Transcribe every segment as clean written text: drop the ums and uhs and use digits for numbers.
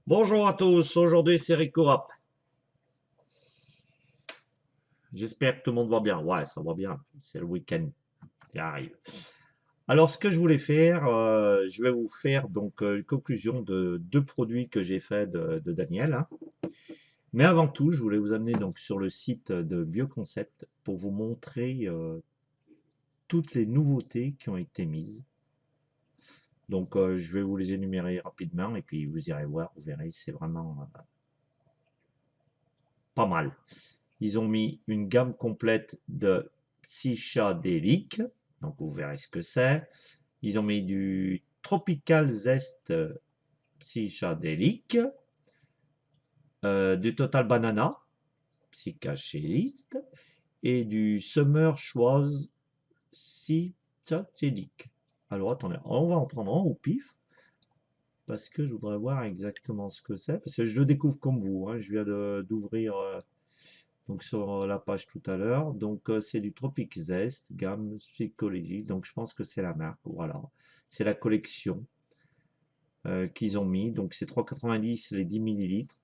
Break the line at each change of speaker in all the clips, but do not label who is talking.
Bonjour à tous, aujourd'hui c'est Rico Rap. J'espère que tout le monde va bien. Ouais, ça va bien, c'est le week-end qui arrive. Alors ce que je voulais faire, je vais vous faire donc une conclusion de deux produits que j'ai fait de Daniel, hein. Mais avant tout, je voulais vous amener donc sur le site de Bioconcept pour vous montrer toutes les nouveautés qui ont été mises. Donc je vais vous les énumérer rapidement et puis vous irez voir, vous verrez, c'est vraiment pas mal. Ils ont mis une gamme complète de psychédéliques, donc vous verrez ce que c'est. Ils ont mis du Tropical Zest psychédélique, du Total Banana psychachéiste et du Summer Schwarz psychédélique. Alors attendez, on va en prendre un au pif parce que je voudrais voir exactement ce que c'est, parce que je le découvre comme vous, hein. Je viens d'ouvrir donc sur la page tout à l'heure. Donc c'est du Tropic Zest, gamme psychologie. Donc je pense que c'est la marque, voilà. C'est la collection qu'ils ont mis. Donc c'est 3,90 les 10 millilitres.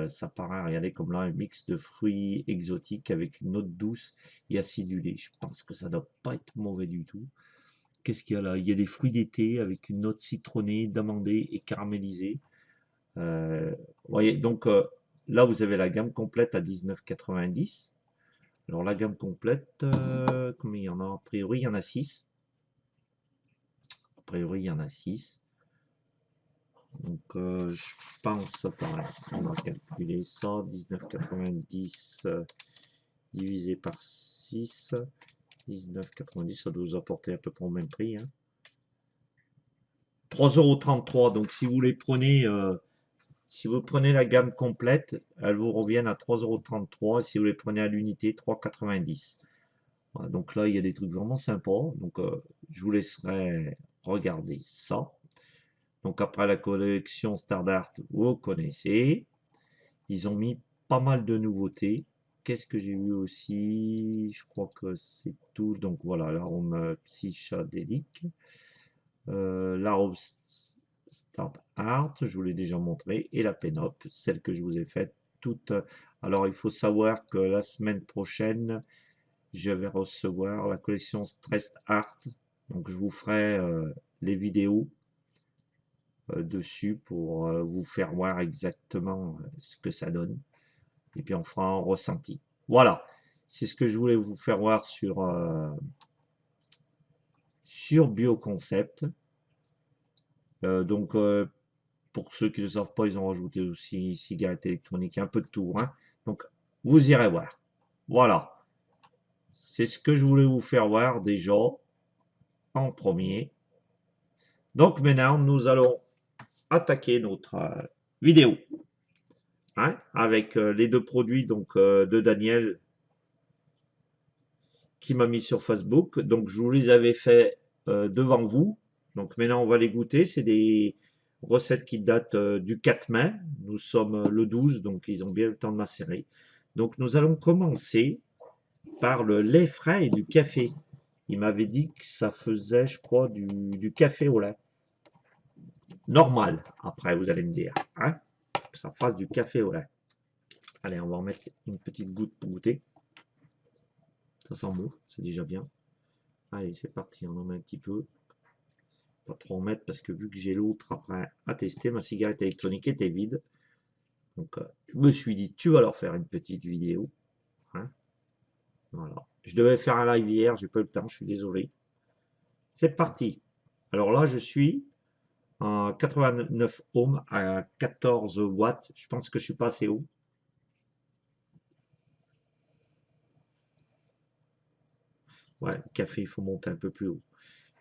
Ça paraît, regardez comme là, un mix de fruits exotiques avec une note douce et acidulée. Je pense que ça doit pas être mauvais du tout. Qu'est-ce qu'il y a là? Il y a des fruits d'été avec une note citronnée, d'amandée et caramélisée. Vous voyez, donc là, vous avez la gamme complète à 19,90. Alors la gamme complète, combien il y en a? A priori, il y en a 6. A priori, il y en a 6. Donc je pense, pareil, on va calculer ça, 19,90 divisé par 6. 19,90, ça doit vous apporter à peu près au même prix, hein. 3,33 €. Donc si vous les prenez, si vous prenez la gamme complète, elles vous reviennent à 3,33 €. Si vous les prenez à l'unité, 3,90 €. Voilà, donc là, il y a des trucs vraiment sympas. Donc, je vous laisserai regarder ça. Donc, après la collection Stardart, vous connaissez. Ils ont mis pas mal de nouveautés. Qu'est-ce que j'ai vu aussi? Je crois que c'est tout. Donc, voilà, l'arôme psychédélique. L'arôme Stardart, je vous l'ai déjà montré. Et la Pénope, celle que je vous ai faite. Toute. Alors, il faut savoir que la semaine prochaine, je vais recevoir la collection Stress Art. Donc je vous ferai les vidéos dessus pour vous faire voir exactement ce que ça donne. Et puis on fera un ressenti. Voilà, c'est ce que je voulais vous faire voir sur Bioconcept. Donc pour ceux qui ne le savent pas, ils ont rajouté aussi cigarettes électroniques, un peu de tout, hein. Donc vous irez voir. Voilà, c'est ce que je voulais vous faire voir déjà en premier. Donc maintenant, nous allons attaquer notre vidéo, hein, avec les deux produits donc de Daniel qui m'a mis sur Facebook. Donc je vous les avais fait devant vous. Donc maintenant, on va les goûter. C'est des recettes qui datent du 4 mai. Nous sommes le 12, donc ils ont bien le temps de macérer. Donc nous allons commencer par le lait frais et du café. Il m'avait dit que ça faisait, je crois, du café au lait. Normal, après, vous allez me dire, hein, que ça fasse du café au lait. Allez, on va en mettre une petite goutte pour goûter. Ça sent bon, c'est déjà bien. Allez, c'est parti, on en met un petit peu. Pas trop en mettre parce que vu que j'ai l'autre après à tester, ma cigarette électronique était vide. Donc, je me suis dit, tu vas leur faire une petite vidéo, hein. Voilà. Je devais faire un live hier, j'ai pas eu le temps, je suis désolé. C'est parti. Alors là, je suis en 89 ohms à 14 watts. Je pense que je suis pas assez haut. Ouais, le café, il faut monter un peu plus haut.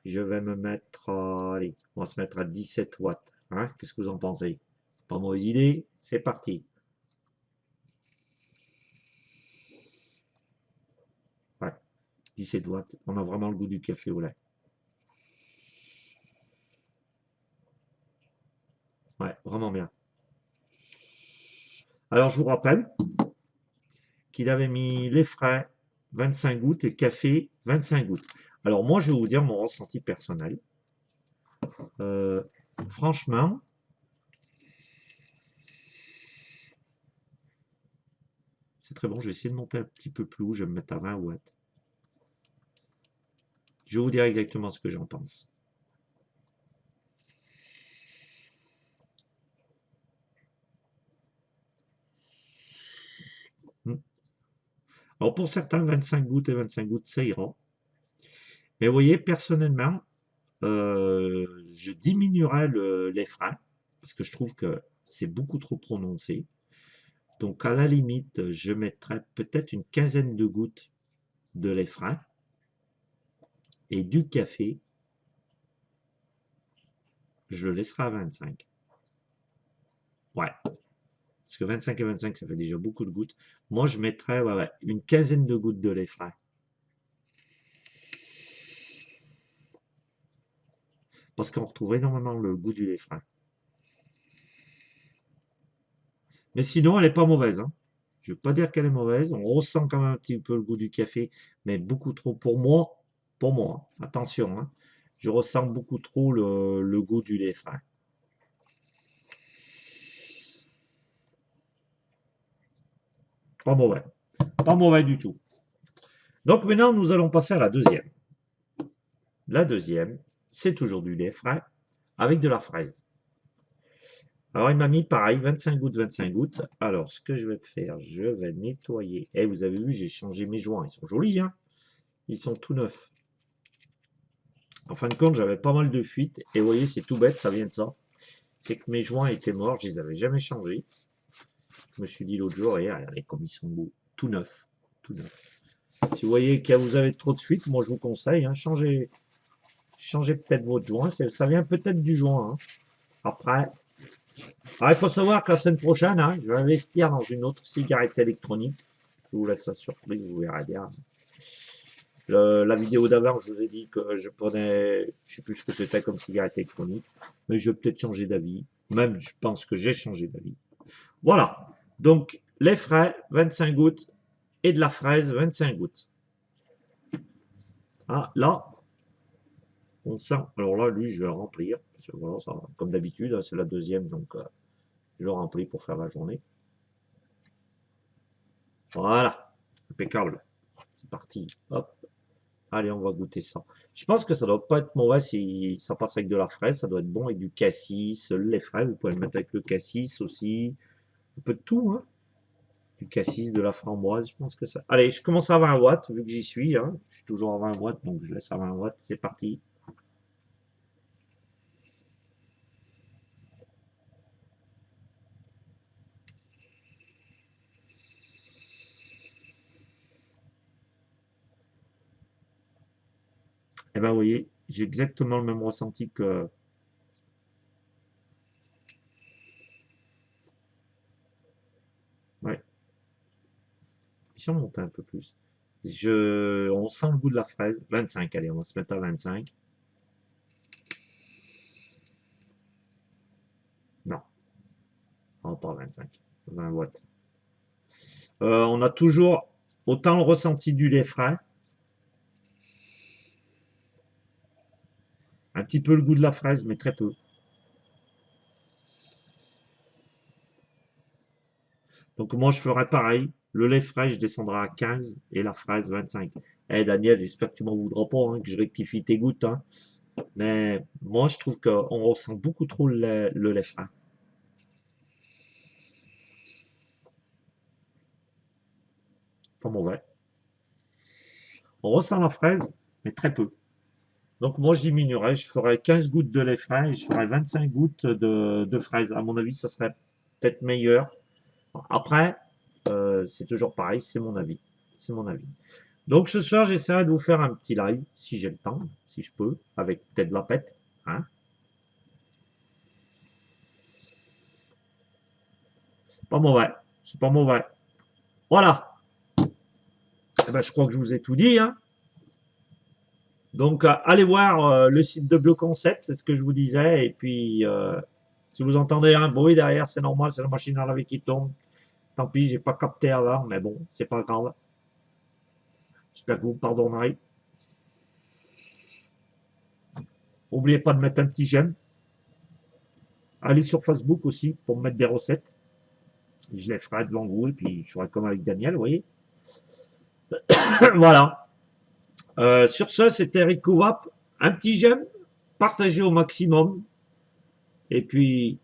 Je vais me mettre allez, on va se mettre à 17 watts, hein. Qu'est-ce que vous en pensez? Pas mauvaise idée, c'est parti. Ouais, 17 watts, on a vraiment le goût du café au lait. Ouais, vraiment bien. Alors, je vous rappelle qu'il avait mis les frais 25 gouttes et café 25 gouttes. Alors, moi, je vais vous dire mon ressenti personnel. Euh, Franchement, C'est très bon. Je vais essayer de monter un petit peu plus haut. Je vais me mettre à 20 watts. Je vais vous dire exactement ce que j'en pense. Hmm. Alors pour certains, 25 gouttes et 25 gouttes, ça ira. Mais vous voyez, personnellement, je diminuerai les freins parce que je trouve que c'est beaucoup trop prononcé. Donc à la limite, je mettrai peut-être une quinzaine de gouttes de lait frais et du café, je le laisserai à 25. Ouais, parce que 25 et 25, ça fait déjà beaucoup de gouttes. Moi, je mettrais une quinzaine de gouttes de lait frais. Parce qu'on retrouve énormément le goût du lait frais. Mais sinon, elle n'est pas mauvaise, hein. Je ne veux pas dire qu'elle est mauvaise. On ressent quand même un petit peu le goût du café, mais beaucoup trop pour moi. Pour moi, hein. Attention, hein. Je ressens beaucoup trop le goût du lait frais. Pas mauvais. Pas mauvais du tout. Donc maintenant, nous allons passer à la deuxième. La deuxième, c'est toujours du lait frais avec de la fraise. Alors, il m'a mis pareil, 25 gouttes, 25 gouttes. Alors, ce que je vais faire, je vais nettoyer. Et vous avez vu, j'ai changé mes joints. Ils sont jolis, hein? Ils sont tout neufs. En fin de compte, j'avais pas mal de fuites. Et vous voyez, c'est tout bête, ça vient de ça. C'est que mes joints étaient morts, je les avais jamais changés. Je me suis dit l'autre jour, et regardez comme ils sont beaux. Tout neufs. Tout neufs. Si vous voyez que vous avez trop de fuites, moi je vous conseille, hein, changez peut-être votre joint. Ça vient peut-être du joint, hein. Après, il faut savoir que la semaine prochaine, hein, je vais investir dans une autre cigarette électronique. Je vous laisse la surprise, vous verrez bien. La vidéo d'avant, je vous ai dit que je prenais, je sais plus ce que c'était comme cigarette électronique, mais je vais peut-être changer d'avis. Même, je pense que j'ai changé d'avis. Voilà. Donc, les frais, 25 gouttes, et de la fraise, 25 gouttes. Ah, là, on sent. Alors là, lui, je vais le remplir. Parce que voilà, ça, comme d'habitude, hein, c'est la deuxième, donc je le remplis pour faire la journée. Voilà. Impeccable. C'est parti. Hop. Allez, on va goûter ça. Je pense que ça doit pas être mauvais si ça passe avec de la fraise. Ça doit être bon avec du cassis, les fraises. Vous pouvez le mettre avec le cassis aussi. Un peu de tout, hein. Du cassis, de la framboise. Je pense que ça. Allez, je commence à 20 watts, vu que j'y suis, hein. Je suis toujours à 20 watts, donc je laisse à 20 watts. C'est parti. Et ben, vous voyez, j'ai exactement le même ressenti que. Ouais, si on monte un peu plus. On sent le goût de la fraise. 25, allez, on va se mettre à 25. Non, non, pas 25. 20 watts. On a toujours autant le ressenti du lait frais, un petit peu le goût de la fraise, mais très peu. Donc moi, je ferai pareil. Le lait frais, je descendrai à 15 et la fraise 25. Eh Daniel, j'espère que tu m'en voudras pas, hein, que je rectifie tes gouttes, hein. Mais moi, je trouve qu'on ressent beaucoup trop le lait frais. Pas mauvais. On ressent la fraise, mais très peu. Donc moi, je diminuerai. Je ferai 15 gouttes de lait frais et je ferai 25 gouttes de fraise. À mon avis, ça serait peut-être meilleur. Après, c'est toujours pareil, c'est mon avis. C'est mon avis. Donc ce soir, j'essaierai de vous faire un petit live, si j'ai le temps, si je peux, avec peut-être la pète. Hein. Pas mauvais. C'est pas mauvais. Voilà. Eh ben, je crois que je vous ai tout dit. Hein. Donc allez voir le site de Bleu Concept, c'est ce que je vous disais. Et puis, si vous entendez un bruit derrière, c'est normal, c'est la machine à laver qui tombe. Tant pis, j'ai pas capté avant, mais bon, c'est pas grave. J'espère que vous me pardonnerez. N'oubliez pas de mettre un petit j'aime. Allez sur Facebook aussi pour me mettre des recettes. Je les ferai devant vous, et puis je ferai comme avec Daniel, vous voyez. Voilà. Sur ce, c'était Rico Wap. Un petit j'aime, partagez au maximum. Et puis,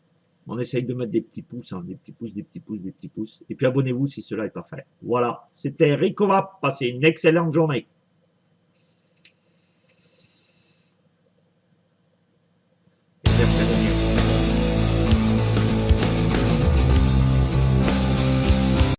on essaye de mettre des petits pouces, hein, des petits pouces, des petits pouces, des petits pouces. Et puis abonnez-vous si cela est pas fait. Voilà, c'était Rico Wap. Passez une excellente journée.